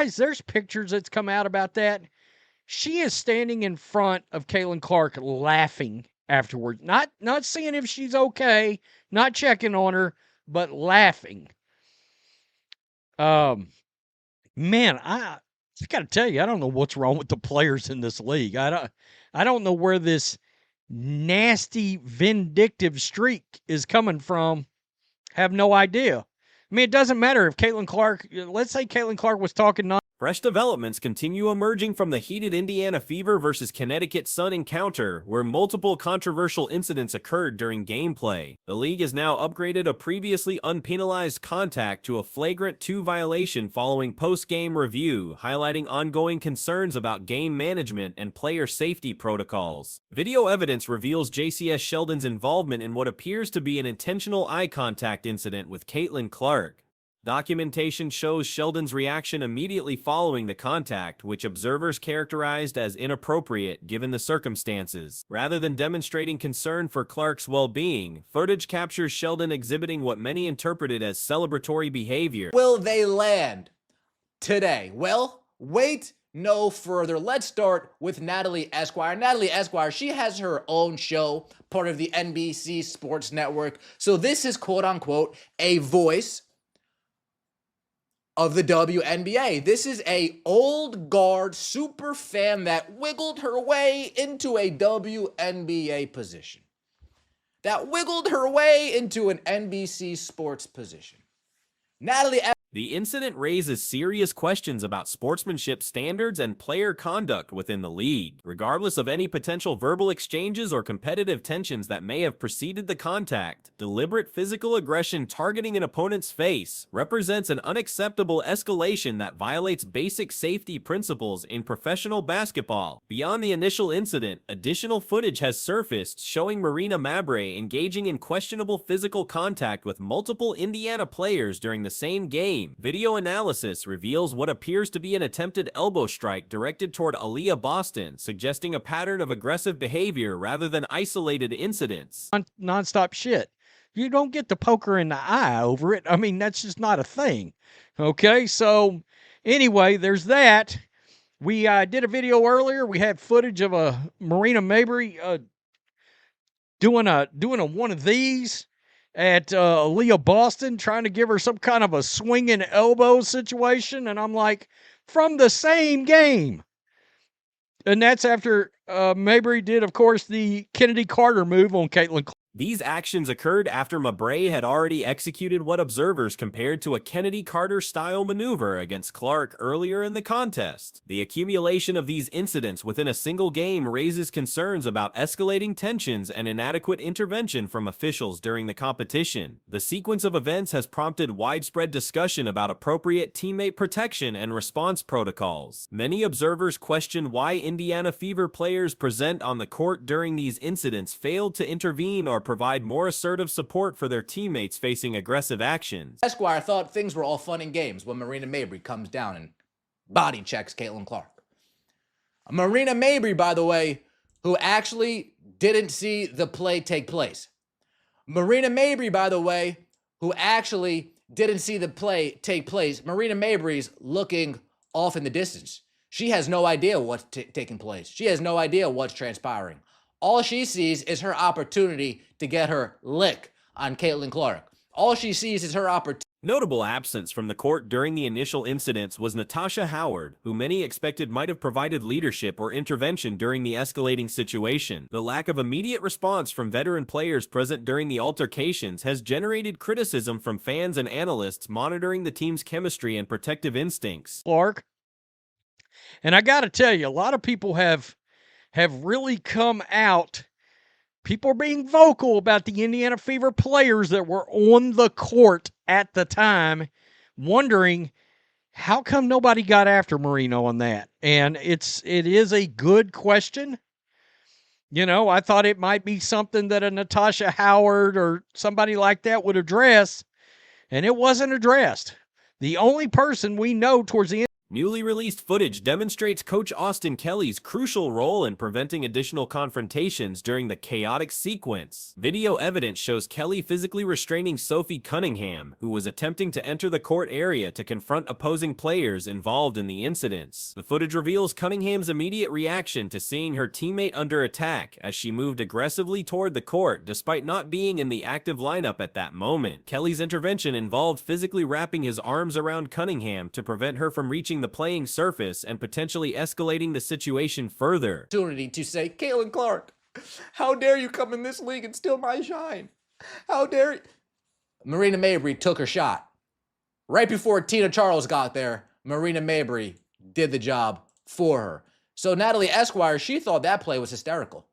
Guys, there's pictures that's come out about that. She is standing in front of Caitlin Clark laughing afterward. Not seeing if she's okay, not checking on her, but laughing. Man, I got to tell you, I don't know what's wrong with the players in this league. I don't know where this nasty vindictive streak is coming from. Have no idea. I mean, it doesn't matter if Caitlin Clark, let's say Caitlin Clark was talking Fresh developments continue emerging from the heated Indiana Fever versus Connecticut Sun encounter, where multiple controversial incidents occurred during gameplay. The league has now upgraded a previously unpenalized contact to a flagrant 2 violation following post-game review, highlighting ongoing concerns about game management and player safety protocols. Video evidence reveals JCS Sheldon's involvement in what appears to be an intentional eye contact incident with Caitlin Clark. Documentation shows Sheldon's reaction immediately following the contact, which observers characterized as inappropriate given the circumstances. Rather than demonstrating concern for Clark's well-being, footage captures Sheldon exhibiting what many interpreted as celebratory behavior. Will they land today? Well, wait no further. Let's start with Natalie Esquire. Natalie Esquire, she has her own show, part of the NBC Sports Network. So this is quote-unquote a voice of the WNBA. This is a old guard super fan that wiggled her way into a WNBA position. That wiggled her way into an NBC sports position. Natalie. The incident raises serious questions about sportsmanship standards and player conduct within the league. Regardless of any potential verbal exchanges or competitive tensions that may have preceded the contact, deliberate physical aggression targeting an opponent's face represents an unacceptable escalation that violates basic safety principles in professional basketball. Beyond the initial incident, additional footage has surfaced showing Marina Mabrey engaging in questionable physical contact with multiple Indiana players during the same game. Video analysis reveals what appears to be an attempted elbow strike directed toward Aaliyah Boston, suggesting a pattern of aggressive behavior rather than isolated incidents. Nonstop shit. You don't get to poke her in the eye over it. I mean, that's just not a thing. Okay, so anyway, there's that. We did a video earlier. We had footage of a Marina Mabrey doing a one of these at Aaliyah Boston, trying to give her some kind of a swinging elbow situation. And I'm like, from the same game. And that's after Mabrey did, of course, the Kennedy Carter move on Caitlin Clark. These actions occurred after Mabrey had already executed what observers compared to a Kennedy Carter-style maneuver against Clark earlier in the contest. The accumulation of these incidents within a single game raises concerns about escalating tensions and inadequate intervention from officials during the competition. The sequence of events has prompted widespread discussion about appropriate teammate protection and response protocols. Many observers question why Indiana Fever players present on the court during these incidents failed to intervene or provide more assertive support for their teammates facing aggressive actions. Esquire thought things were all fun and games when Marina Mabrey comes down and body checks Caitlin Clark. Marina Mabrey, by the way, who actually didn't see the play take place. Marina Mabrey, by the way, who actually didn't see the play take place. Marina Mabrey's looking off in the distance. She has no idea what's taking place. She has no idea what's transpiring. All she sees is her opportunity to get her lick on Caitlin Clark. All she sees is her opportunity. Notable absence from the court during the initial incidents was Natasha Howard, who many expected might have provided leadership or intervention during the escalating situation. The lack of immediate response from veteran players present during the altercations has generated criticism from fans and analysts monitoring the team's chemistry and protective instincts. Clark. And I got to tell you, a lot of people have really come out. People are being vocal about the Indiana Fever players that were on the court at the time, wondering how come nobody got after Marino on that. And it is a good question. You know, I thought it might be something that a Natasha Howard or somebody like that would address, and it wasn't addressed. The only person we know towards the end. Newly released footage demonstrates Coach Austin Kelly's crucial role in preventing additional confrontations during the chaotic sequence. Video evidence shows Kelly physically restraining Sophie Cunningham, who was attempting to enter the court area to confront opposing players involved in the incidents. The footage reveals Cunningham's immediate reaction to seeing her teammate under attack as she moved aggressively toward the court despite not being in the active lineup at that moment. Kelly's intervention involved physically wrapping his arms around Cunningham to prevent her from reaching the playing surface and potentially escalating the situation further. Opportunity to say, Caitlin Clark, how dare you come in this league and steal my shine? How dare you? Marina Mabrey took her shot. Right before Tina Charles got there, Marina Mabrey did the job for her. So Natalie Esquire, she thought that play was hysterical.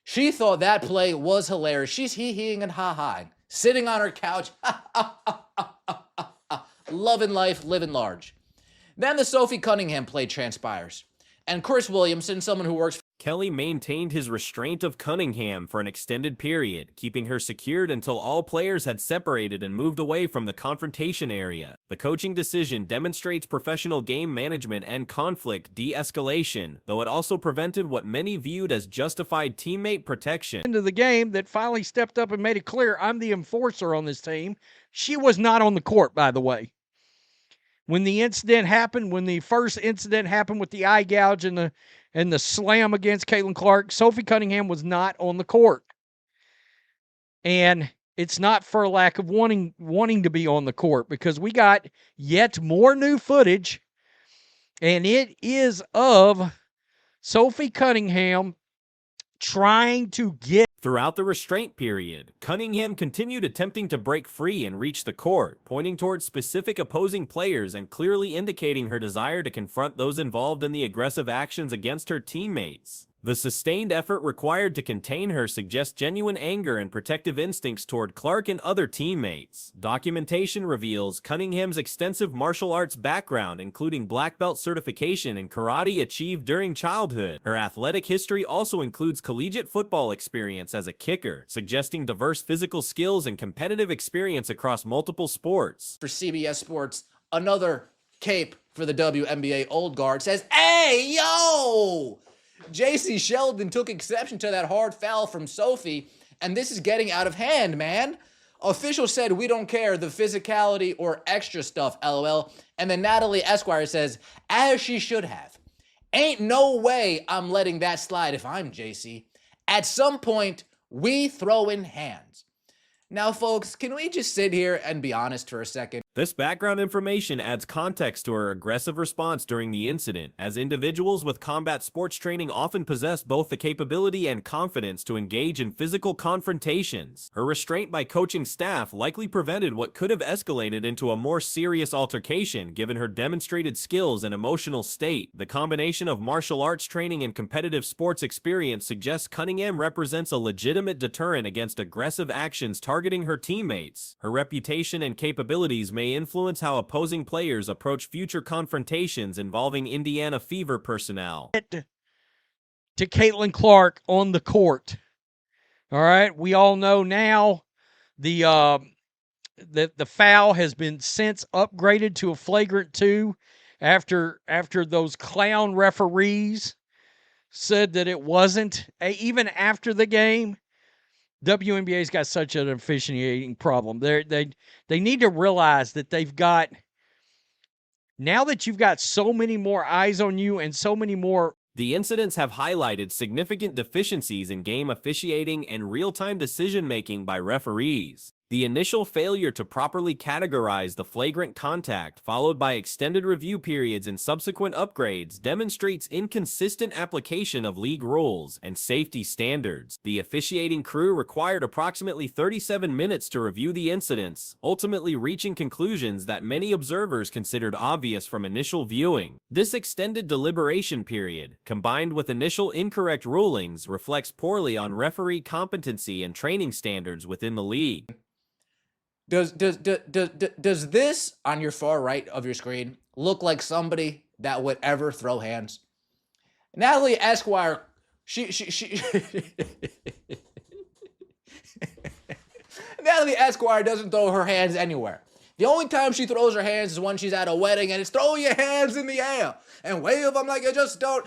She thought that play was hilarious. She's hee-heeing and ha-haing, sitting on her couch, loving life, living large. Then the Sophie Cunningham play transpires. And Chris Williamson, someone who works... Kelly maintained his restraint of Cunningham for an extended period, keeping her secured until all players had separated and moved away from the confrontation area. The coaching decision demonstrates professional game management and conflict de-escalation, though it also prevented what many viewed as justified teammate protection. Into the game that finally stepped up and made it clear I'm the enforcer on this team. She was not on the court, by the way. When the incident happened, when the first incident happened with the eye gouge and the slam against Caitlin Clark, Sophie Cunningham was not on the court. And it's not for a lack of wanting to be on the court, because we got yet more new footage, and it is of Sophie Cunningham trying to get... Throughout the restraint period, Cunningham continued attempting to break free and reach the court, pointing towards specific opposing players and clearly indicating her desire to confront those involved in the aggressive actions against her teammates. The sustained effort required to contain her suggests genuine anger and protective instincts toward Clark and other teammates. Documentation reveals Cunningham's extensive martial arts background, including black belt certification in karate achieved during childhood. Her athletic history also includes collegiate football experience as a kicker, suggesting diverse physical skills and competitive experience across multiple sports. For CBS Sports, another cape for the WNBA old guard says, "Hey, yo! J.C. Sheldon took exception to that hard foul from Sophie, and this is getting out of hand, man. Officials said we don't care, the physicality or extra stuff, LOL." And then Natalie Esquire says, "As she should have. Ain't no way I'm letting that slide if I'm J.C. At some point, we throw in hands." Now, folks, can we just sit here and be honest for a second? This background information adds context to her aggressive response during the incident, as individuals with combat sports training often possess both the capability and confidence to engage in physical confrontations. Her restraint by coaching staff likely prevented what could have escalated into a more serious altercation given her demonstrated skills and emotional state. The combination of martial arts training and competitive sports experience suggests Cunningham represents a legitimate deterrent against aggressive actions targeting her teammates. Her reputation and capabilities may influence how opposing players approach future confrontations involving Indiana Fever personnel. To Caitlin Clark on the court. All right, we all know now the foul has been since upgraded to a flagrant 2 after those clown referees said that it wasn't. Even after the game, WNBA's got such an officiating problem. They need to realize that they've got, now that you've got so many more eyes on you and so many more... The incidents have highlighted significant deficiencies in game officiating and real-time decision-making by referees. The initial failure to properly categorize the flagrant contact, followed by extended review periods and subsequent upgrades, demonstrates inconsistent application of league rules and safety standards. The officiating crew required approximately 37 minutes to review the incidents, ultimately reaching conclusions that many observers considered obvious from initial viewing. This extended deliberation period, combined with initial incorrect rulings, reflects poorly on referee competency and training standards within the league. Does this on your far right of your screen look like somebody that would ever throw hands? Natalie Esquire, she Natalie Esquire doesn't throw her hands anywhere. The only time she throws her hands is when she's at a wedding and it's throw your hands in the air and wave them like you just don't.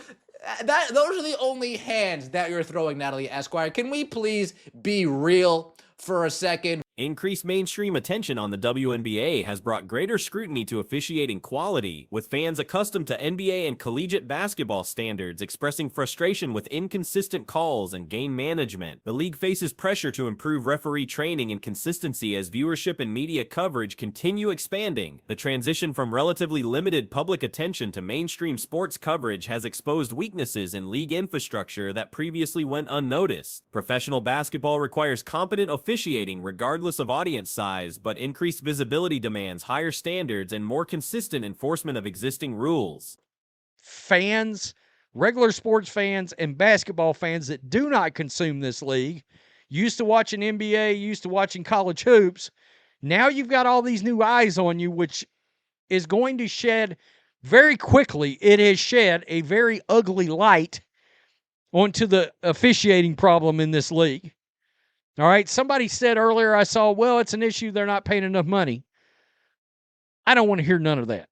Those are the only hands that you're throwing, Natalie Esquire. Can we please be real for a second? Increased mainstream attention on the WNBA has brought greater scrutiny to officiating quality, with fans accustomed to NBA and collegiate basketball standards expressing frustration with inconsistent calls and game management. The league faces pressure to improve referee training and consistency as viewership and media coverage continue expanding. The transition from relatively limited public attention to mainstream sports coverage has exposed weaknesses in league infrastructure that previously went unnoticed. Professional basketball requires competent officiating regardless of audience size, but increased visibility demands higher standards and more consistent enforcement of existing rules. Fans, regular sports fans, and basketball fans that do not consume this league, used to watching NBA, used to watching college hoops, now you've got all these new eyes on you, which is going to shed very quickly. It has shed a very ugly light onto the officiating problem in this league. All right, somebody said earlier, I saw, well, it's an issue, they're not paying enough money. I don't want to hear none of that.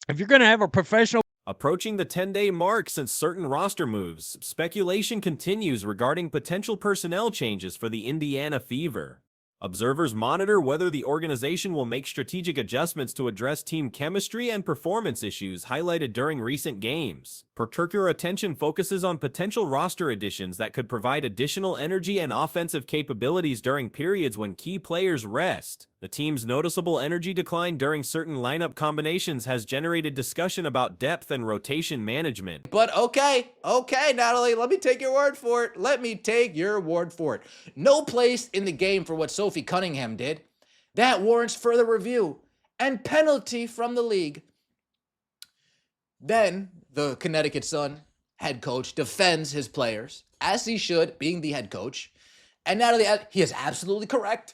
If you're going to have a professional... Approaching the 10-day mark since certain roster moves, speculation continues regarding potential personnel changes for the Indiana Fever. Observers monitor whether the organization will make strategic adjustments to address team chemistry and performance issues highlighted during recent games. Particular attention focuses on potential roster additions that could provide additional energy and offensive capabilities during periods when key players rest. The team's noticeable energy decline during certain lineup combinations has generated discussion about depth and rotation management. But okay, Natalie, let me take your word for it. Let me take your word for it. No place in the game for what Sophie Cunningham did. That warrants further review and penalty from the league. Then the Connecticut Sun head coach defends his players, as he should, being the head coach. And Natalie, he is absolutely correct.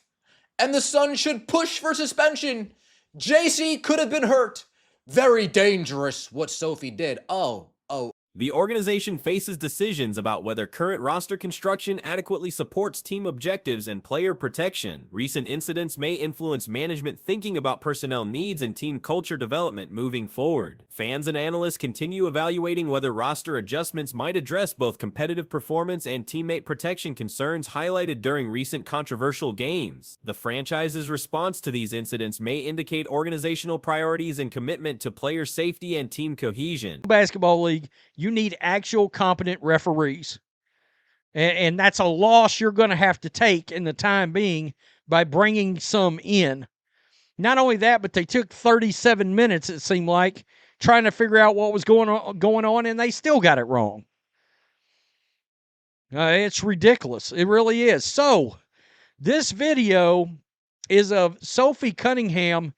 And the Sun should push for suspension. JC could have been hurt. Very dangerous what Sophie did. Oh. The organization faces decisions about whether current roster construction adequately supports team objectives and player protection. Recent incidents may influence management thinking about personnel needs and team culture development moving forward. Fans and analysts continue evaluating whether roster adjustments might address both competitive performance and teammate protection concerns highlighted during recent controversial games. The franchise's response to these incidents may indicate organizational priorities and commitment to player safety and team cohesion. Basketball league, you need actual competent referees. And that's a loss you're going to have to take in the time being by bringing some in. Not only that, but they took 37 minutes, it seemed like, trying to figure out what was going on, and they still got it wrong. It's ridiculous. It really is. So, this video is of Sophie Cunningham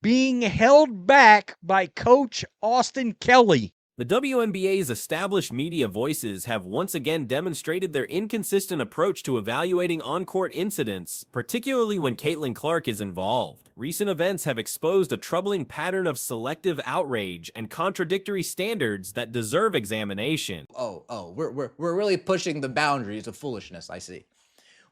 being held back by Coach Austin Kelly. The WNBA's established media voices have once again demonstrated their inconsistent approach to evaluating on-court incidents, particularly when Caitlin Clark is involved. Recent events have exposed a troubling pattern of selective outrage and contradictory standards that deserve examination. We're really pushing the boundaries of foolishness, I see.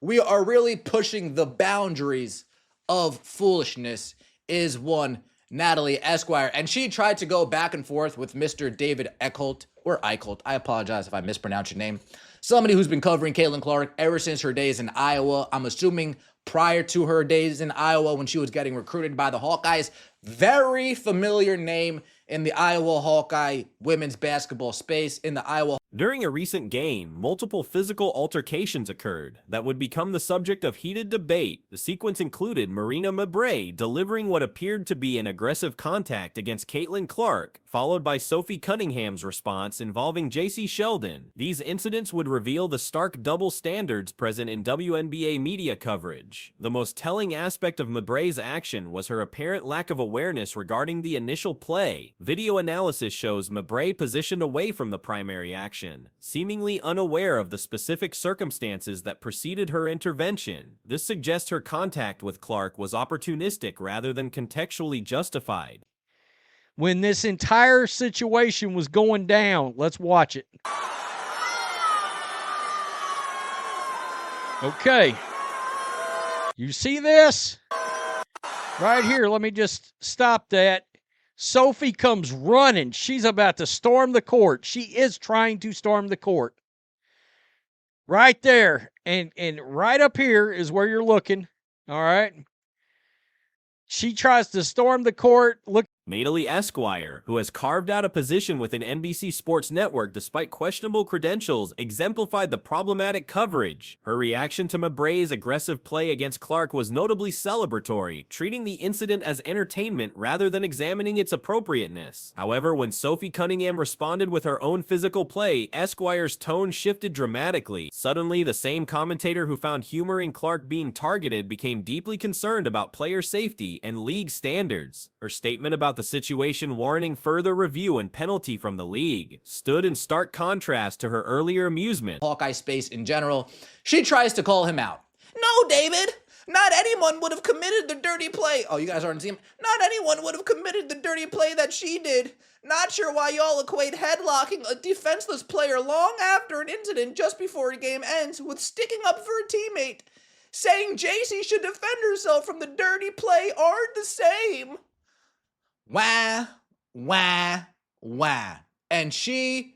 We are really pushing the boundaries of foolishness, is one Natalie Esquire, and she tried to go back and forth with Mr. David Eichholt, or Eichholt, I apologize if I mispronounce your name, somebody who's been covering Caitlin Clark ever since her days in Iowa. I'm assuming prior to her days in Iowa when she was getting recruited by the Hawkeyes. Very familiar name in the Iowa Hawkeye women's basketball space, in the Iowa. During a recent game, multiple physical altercations occurred that would become the subject of heated debate. The sequence included Marina Mabray delivering what appeared to be an aggressive contact against Caitlin Clark, followed by Sophie Cunningham's response involving JC Sheldon. These incidents would reveal the stark double standards present in WNBA media coverage. The most telling aspect of Mabray's action was her apparent lack of awareness regarding the initial play. Video analysis shows Mabray positioned away from the primary action, seemingly unaware of the specific circumstances that preceded her intervention. This suggests her contact with Clark was opportunistic rather than contextually justified. When this entire situation was going down, let's watch it. Okay. You see this? Right here, let me just stop that. Sophie comes running. She's about to storm the court. She is trying to storm the court. Right there. And right up here is where you're looking. All right. She tries to storm the court. Look. Madeley Esquire, who has carved out a position within NBC Sports Network despite questionable credentials, exemplified the problematic coverage. Her reaction to Mabre's aggressive play against Clark was notably celebratory, treating the incident as entertainment rather than examining its appropriateness. However, when Sophie Cunningham responded with her own physical play, Esquire's tone shifted dramatically. Suddenly, the same commentator who found humor in Clark being targeted became deeply concerned about player safety and league standards. Her statement about the situation warranting further review and penalty from the league stood in stark contrast to her earlier amusement. Hawkeye space in general, she tries to call him out. No, David, not anyone would have committed the dirty play. Oh, you guys aren't seeing? Not anyone would have committed the dirty play that she did. Not sure why y'all equate headlocking a defenseless player long after an incident just before a game ends with sticking up for a teammate. Saying JC should defend herself from the dirty play aren't the same. Wah, wah, wah. And she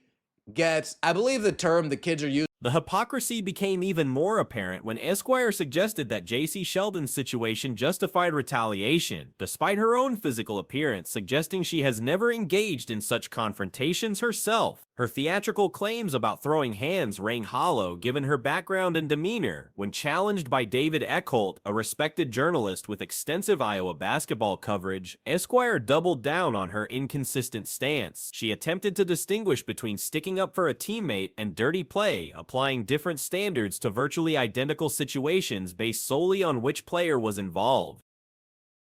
gets, I believe the term the kids are using. The hypocrisy became even more apparent when Esquire suggested that JC Sheldon's situation justified retaliation, despite her own physical appearance suggesting she has never engaged in such confrontations herself. Her theatrical claims about throwing hands rang hollow given her background and demeanor. When challenged by David Eckholt, a respected journalist with extensive Iowa basketball coverage, Esquire doubled down on her inconsistent stance. She attempted to distinguish between sticking up for a teammate and dirty play, applying different standards to virtually identical situations based solely on which player was involved.